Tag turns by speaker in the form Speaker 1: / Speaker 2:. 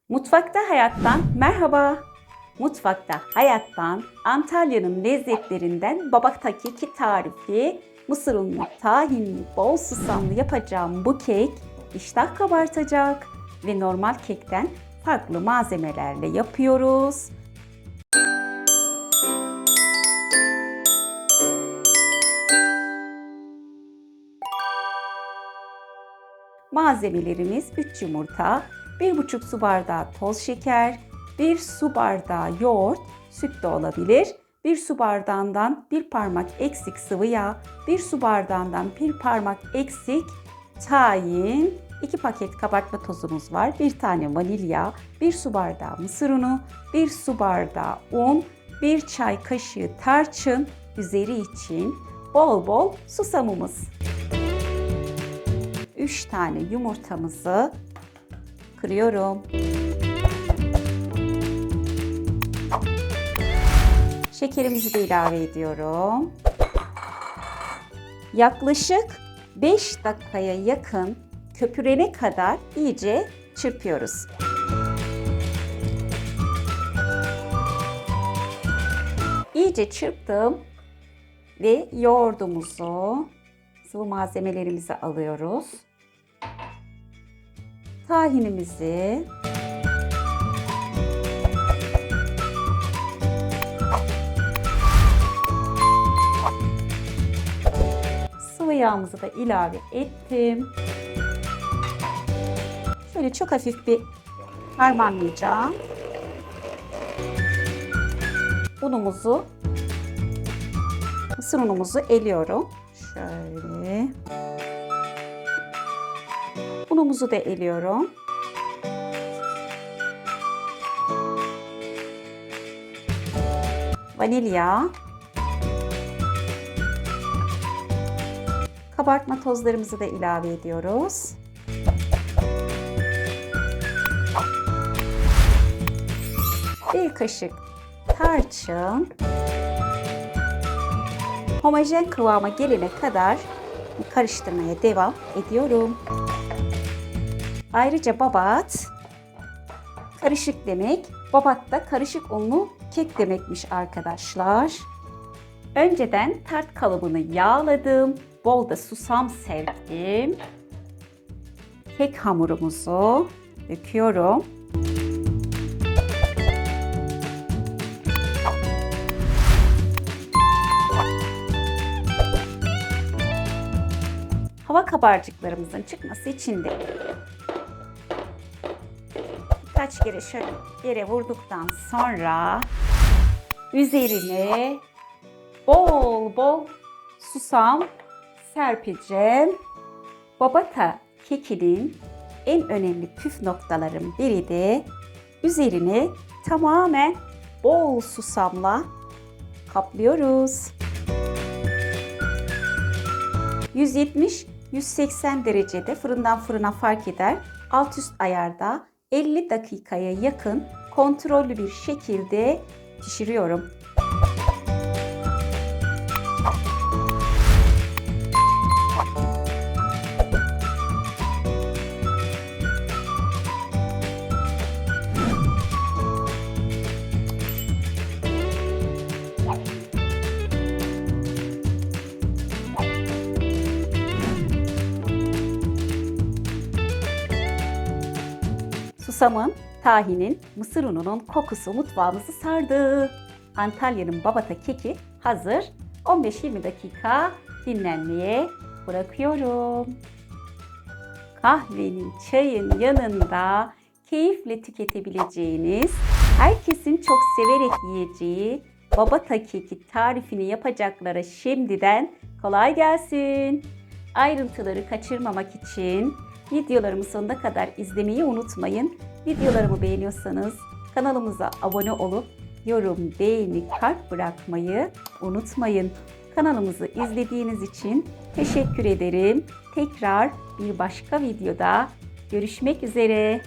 Speaker 1: Mutfakta Hayat'tan merhaba. Mutfakta Hayat'tan Antalya'nın lezzetlerinden baba keki tarifi, mısır unlu, tahinli, bol susamlı yapacağım bu kek iştah kabartacak ve normal kekten farklı malzemelerle yapıyoruz. Malzemelerimiz 3 yumurta, 1,5 su bardağı toz şeker, 1 su bardağı yoğurt, süt de olabilir, 1 su bardağından 1 parmak eksik sıvı yağ, 1 su bardağından 1 parmak eksik tahin, 2 paket kabartma tozumuz var, 1 tane vanilya, 1 su bardağı mısır unu, 1 su bardağı un, 1 çay kaşığı tarçın, üzeri için bol bol susamımız. 3 tane yumurtamızı kırıyorum. Şekerimizi de ilave ediyorum. Yaklaşık 5 dakikaya yakın köpürene kadar iyice çırpıyoruz. İyice çırptım ve yoğurdumuzu, sıvı malzemelerimizi alıyoruz. Tahinimizi, sıvı yağımızı da ilave ettim. Şöyle çok hafif bir harmanlayacağım. Unumuzu, mısır unumuzu eliyorum. Şöyle. Unumuzu da eliyorum. Vanilya. Kabartma tozlarımızı da ilave ediyoruz. Bir kaşık tarçın. Homojen kıvama gelene kadar karıştırmaya devam ediyorum. Ayrıca babat, karışık demek. Babat da karışık unlu kek demekmiş arkadaşlar. Önceden tart kalıbını yağladım. Bol da susam serptim. Kek hamurumuzu döküyorum. Hava kabarcıklarımızın çıkması için de birkaç kere şöyle yere vurduktan sonra üzerine bol bol susam serpeceğim. Babata kekinin en önemli püf noktaların biri de üzerine tamamen bol susamla kaplıyoruz. 170-180 derecede fırından fırına fark eder. Alt üst ayarda 50 dakikaya yakın kontrollü bir şekilde pişiriyorum. Susamın, tahinin, mısır ununun kokusu mutfağımızı sardı. Antalya'nın babata keki hazır. 15-20 dakika dinlenmeye bırakıyorum. Kahvenin, çayın yanında keyifle tüketebileceğiniz, herkesin çok severek yiyeceği babata keki tarifini yapacaklara şimdiden kolay gelsin. Ayrıntıları kaçırmamak için videolarımı sonuna kadar izlemeyi unutmayın. Videolarımı beğeniyorsanız kanalımıza abone olup yorum, beğeni, kalp bırakmayı unutmayın. Kanalımızı izlediğiniz için teşekkür ederim. Tekrar bir başka videoda görüşmek üzere.